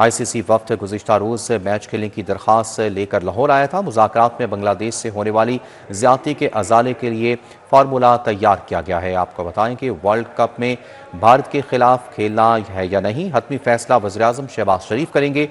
ICC وفد گزشتہ روز match کھیلنے کی درخواست لے کر لاہور آیا تھا۔ مذاکرات میں بنگلہ دیش سے ہونے والی زیادتی کے ازالے کے لیے فارمولا تیار کیا گیا ہے۔ آپ کو بتائیں کہ ورلڈ کپ میں بھارت کے خلاف کھیلنا ہے یا نہیں، حتمی فیصلہ وزیراعظم شہباز شریف کریں گے۔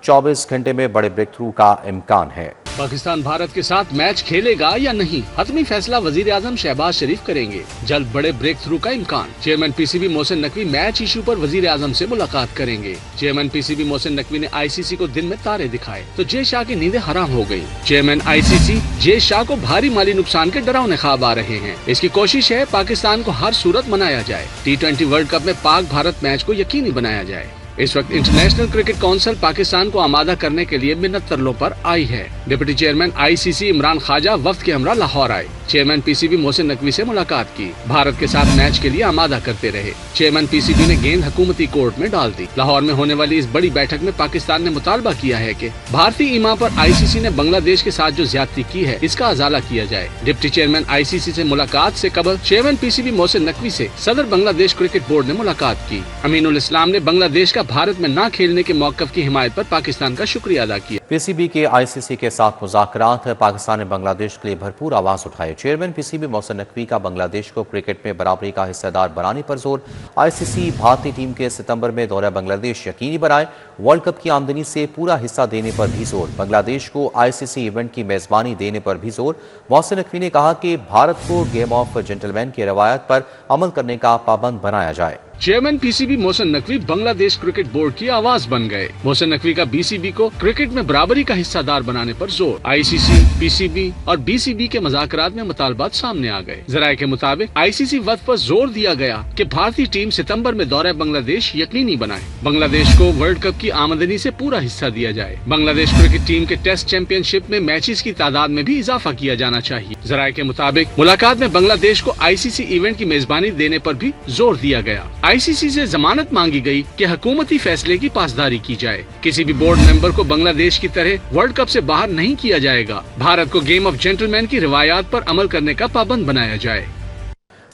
24 گھنٹے میں بڑے بریک تھرو کا امکان ہے۔ پاکستان بھارت کے ساتھ میچ کھیلے گا یا نہیں، حتمی فیصلہ وزیر اعظم شہباز شریف کریں گے۔ جلد بڑے بریک تھرو کا امکان۔ Chairman PCB Mohsin Naqvi match issue پر وزیر اعظم سے ملاقات کریں گے۔ چیئرمین PCB محسن نقوی نے ICC کو دن میں تارے دکھائے تو جے شاہ کی نیندیں حرام ہو گئی۔ چیئرمین ICC جے شاہ کو بھاری مالی نقصان کے ڈراؤنے خواب آ رہے ہیں۔ اس کی کوشش ہے پاکستان کو ہر صورت منایا جائے۔ T20 ورلڈ کپ میں پاک بھارت میچ کو یقینی بنایا جائے۔ اس وقت انٹرنیشنل کرکٹ کونسل پاکستان کو آمادہ کرنے کے لیے منت ترلوں پر آئی ہے۔ ڈپٹی چیئرمین ICC عمران خواجہ وفد کے ہمراہ لاہور آئے۔ چیئرمین PCB محسن نقوی سے ملاقات کی۔ بھارت کے ساتھ میچ کے لیے آمادہ کرتے رہے۔ چیئرمین PCB نے گیند حکومتی کورٹ میں ڈال دی۔ لاہور میں ہونے والی اس بڑی بیٹھک میں پاکستان نے مطالبہ کیا ہے کہ بھارتی ایما پر ICC نے بنگلہ دیش کے ساتھ جو زیادتی کی ہے اس کا ازالہ کیا جائے۔ ڈپٹی چیئرمین ICC سے ملاقات سے قبل چیئرمین PCB محسن نقوی سے صدر بنگلہ دیش کرکٹ بورڈ نے ملاقات کی۔ امین الاسلام نے بنگلہ دیش کا بھارت میں نہ کھیلنے کے موقف کی حمایت پر پاکستان کا شکریہ ادا کیا۔ PCB کے ICC کے ساتھ مذاکرات، پاکستان نے بنگلہ دیش کے لیے بھرپور آواز اٹھائے۔ چیئرمین PCB محسن نقوی کا بنگلہ دیش کو کرکٹ میں برابری کا حصہ دار بنانے پر زور۔ ICC بھارتی ٹیم کے ستمبر میں دورہ بنگلہ دیش یقینی بنائے۔ ورلڈ کپ کی آمدنی سے پورا حصہ دینے پر بھی زور۔ بنگلہ دیش کو ICC ایونٹ کی میزبانی دینے پر بھی زور۔ محسن نقوی نے کہا کہ بھارت کو گیم آف جنٹلمین کی روایت پر عمل کرنے کا پابند بنایا جائے۔ چیئرمین PCB محسن نقوی بنگلہ دیش کرکٹ بورڈ کی آواز بن گئے۔ محسن نقوی کا BCB کو کرکٹ میں برابری کا حصہ دار بنانے پر زور۔ ICC، PCB اور BCB کے مذاکرات میں مطالبات سامنے آ گئے۔ ذرائع کے مطابق ICC وفد پر زور دیا گیا کہ بھارتی ٹیم ستمبر میں دورہ بنگلہ دیش یقینی بنائے۔ بنگلہ دیش کو ورلڈ کپ کی آمدنی سے پورا حصہ دیا جائے۔ بنگلہ دیش کرکٹ ٹیم کے ٹیسٹ چیمپئن شپ میں میچز کی تعداد میں بھی اضافہ کیا جانا چاہیے۔ ذرائع کے مطابق ملاقات میں بنگلہ دیش کو ICC ایونٹ کی میزبانی دینے پر بھی زور دیا گیا۔ ICC سے ضمانت مانگی گئی کہ حکومتی فیصلے کی پاسداری کی جائے۔ کسی بھی بورڈ ممبر کو بنگلہ دیش کی طرح ورلڈ کپ سے باہر نہیں کیا جائے گا۔ بھارت کو گیم آف جنٹلمین کی روایات پر عمل کرنے کا پابند بنایا جائے۔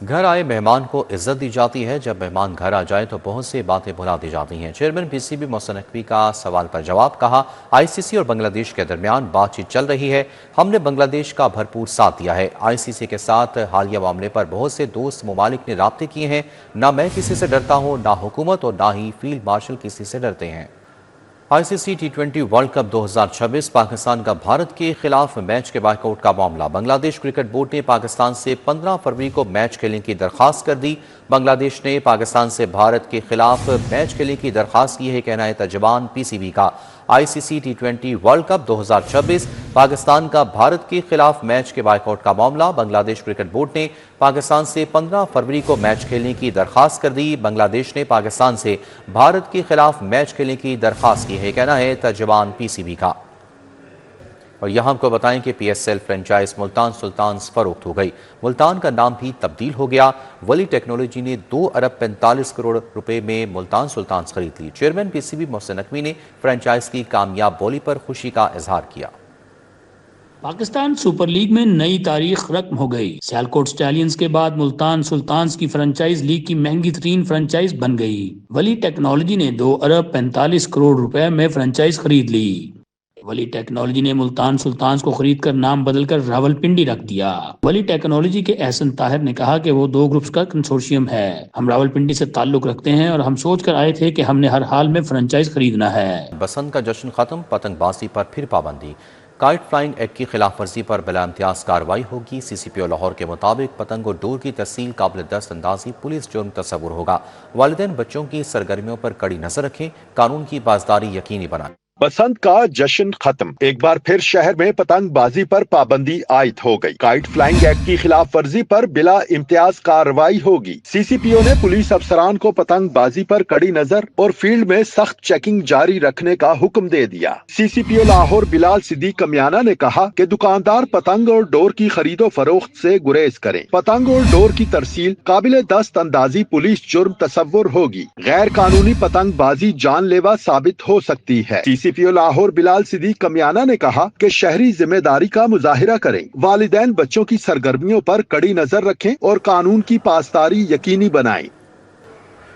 گھر آئے مہمان کو عزت دی جاتی ہے، جب مہمان گھر آ جائے تو بہت سی باتیں بھلا دی جاتی ہیں۔ چیئرمین PCB محسن نقوی کا سوال پر جواب، کہا ICC اور بنگلہ دیش کے درمیان بات چیت چل رہی ہے، ہم نے بنگلہ دیش کا بھرپور ساتھ دیا ہے۔ ICC کے ساتھ حالیہ معاملے پر بہت سے دوست ممالک نے رابطے کیے ہیں، نہ میں کسی سے ڈرتا ہوں، نہ حکومت اور نہ ہی فیلڈ مارشل کسی سے ڈرتے ہیں۔ ICC T20 world cup 2026 Pakistan کا بھارت کے خلاف میچ کے بائیکاٹ کا معاملہ۔ بنگلہ دیش کرکٹ بورڈ نے پاکستان سے 15 فروری کو میچ کھیلنے کی درخواست کر دی۔ بنگلہ دیش نے پاکستان سے بھارت کے خلاف میچ کھیلنے کی درخواست کی ہے، کہنا ہے ترجمان PCB کا۔ ICC T20 world cup 2026 Pakistan کا بھارت کے خلاف میچ کے بائیکاٹ کا معاملہ۔ بنگلہ دیش کرکٹ بورڈ نے پاکستان سے 15 فروری کو میچ کھیلنے کی درخواست کر دی۔ بنگلہ دیش نے پاکستان سے بھارت کے خلاف میچ کھیلنے کی درخواست کی ہے، کہنا ہے ترجمان PCB کا۔ اور یہاں کو بتائیں کہ PSL فرنچائز ملتان سلطانز فروخت ہو گئی۔ ملتان کا نام بھی تبدیل ہو گیا۔ ولی ٹیکنالوجی نے 2 ارب 45 کروڑ روپے میں ملتان سلطانز خرید لی۔ چیئرمین PCB محسن نقوی نے فرنچائز کی کامیاب بولی پر خوشی کا اظہار کیا۔ پاکستان سپر لیگ میں نئی تاریخ رقم ہو گئی۔ سیالکوٹ سٹیلینز کے بعد ملتان سلطانز کی فرنچائز لیگ کی مہنگی ترین فرنچائز بن گئی۔ ولی ٹیکنالوجی نے 2 ارب 45 کروڑ روپے میں فرنچائز خرید لی۔ ولی ٹیکنالوجی نے ملتان سلطانز کو خرید کر نام بدل کر راولپنڈی رکھ دیا۔ ولی ٹیکنالوجی کے احسن طاہر نے کہا کہ وہ 2 گروپس کا کنسورشیم ہے، ہم راولپنڈی سے تعلق رکھتے ہیں اور ہم سوچ کر آئے تھے کہ ہم نے ہر حال میں فرنچائز خریدنا ہے۔ بسنت کا جشن ختم، پتنگ بازی پر پھر پابندی۔ کائٹ فلائنگ ایکٹ کی خلاف ورزی پر بلا امتیاز کارروائی ہوگی۔ CCPO لاہور کے مطابق پتنگ اور ڈور کی ترسیل قابل دست اندازی پولیس جرم تصور ہوگا۔ والدین بچوں کی سرگرمیوں پر کڑی نظر رکھیں، قانون کی پاسداری یقینی بنائیں۔ بسنت کا جشن ختم، ایک بار پھر شہر میں پتنگ بازی پر پابندی عائد ہو گئی۔ کائٹ فلائنگ ایکٹ کی خلاف ورزی پر بلا امتیاز کارروائی ہوگی۔ CCPO نے پولیس افسران کو پتنگ بازی پر کڑی نظر اور فیلڈ میں سخت چیکنگ جاری رکھنے کا حکم دے دیا۔ CCPO لاہور بلال صدیق کمیانہ نے کہا کہ دکاندار پتنگ اور ڈور کی خرید و فروخت سے گریز کریں۔ پتنگ اور ڈور کی ترسیل قابل دست اندازی پولیس جرم تصور ہوگی۔ غیر قانونی پتنگ بازی جان لیوا ثابت ہو سکتی ہے۔ CCPO لاہور بلال صدیق کمیانہ نے کہا کہ شہری ذمہ داری کا مظاہرہ کریں، والدین بچوں کی سرگرمیوں پر کڑی نظر رکھیں اور قانون کی پاسداری یقینی بنائیں۔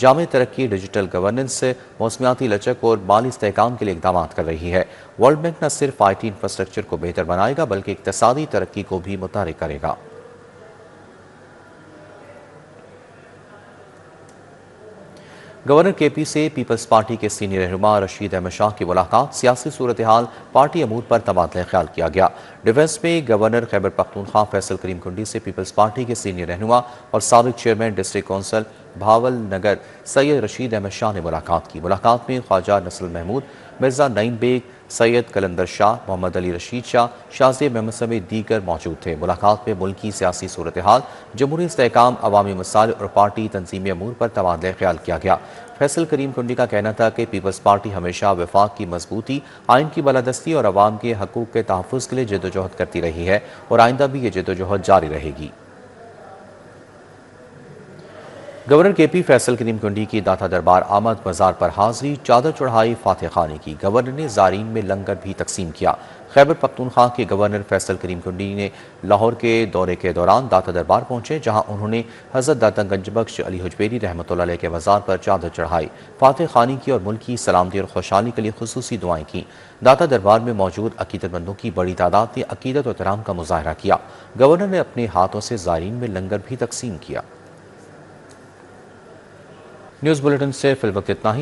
جامع ترقی، ڈیجیٹل گورننس، موسمیاتی لچک اور مالی استحکام کے لیے اقدامات کر رہی ہے۔ ورلڈ بینک نہ صرف آئی ٹی انفراسٹرکچر کو بہتر بنائے گا بلکہ اقتصادی ترقی کو بھی متحرک کرے گا۔ گورنر کے پی سے پیپلز پارٹی کے سینئر رہنما رشید احمد شاہ کی ملاقات، سیاسی صورتحال، پارٹی امور پر تبادلہ خیال کیا گیا۔ ڈیفنس میں گورنر خیبر پختونخوا فیصل کریم کنڈی سے پیپلز پارٹی کے سینئر رہنما اور سابق chairman district council Bahawalnagar Syed Rashid Ahmad Shah نے ملاقات کی۔ ملاقات میں خواجہ نصر محمود، مرزا نعیم بیگ، سید کلندر شاہ، محمد علی رشید شاہ، شاہ زیب محمد سمیت دیگر موجود تھے۔ ملاقات میں ملکی سیاسی صورتحال، جمہوری استحکام، عوامی مسائل اور پارٹی تنظیمی امور پر تبادلہ خیال کیا گیا۔ فیصل کریم کنڈی کا کہنا تھا کہ پیپلز پارٹی ہمیشہ وفاق کی مضبوطی، آئین کی بالادستی اور عوام کے حقوق کے تحفظ کے لیے جدوجہد کرتی رہی ہے اور آئندہ بھی یہ جدوجہد جاری رہے گی۔ گورنر کے پی فیصل کریم کنڈی کی داتا دربار آمد بازار پر حاضری، چادر چڑھائی، فاتح خانی کی۔ گورنر نے زائرین میں لنگر بھی تقسیم کیا۔ خیبر پختونخوا کے گورنر فیصل کریم کنڈی نے لاہور کے دورے کے دوران داتا دربار پہنچے، جہاں انہوں نے حضرت داتا گنج بخش علی حجویری رحمۃ اللہ علیہ کے مزار پر چادر چڑھائی، فاتح خانی کی اور ملک کی سلامتی اور خوشحالی کے لیے خصوصی دعائیں کی۔ داتا دربار میں موجود عقیدت مندوں کی بڑی تعداد نے عقیدت و احترام کا مظاہرہ کیا۔ گورنر نے اپنے ہاتھوں سے زائرین میں لنگر بھی تقسیم کیا۔ نیوز بلیٹن سے فی الوقت اتنا ہی۔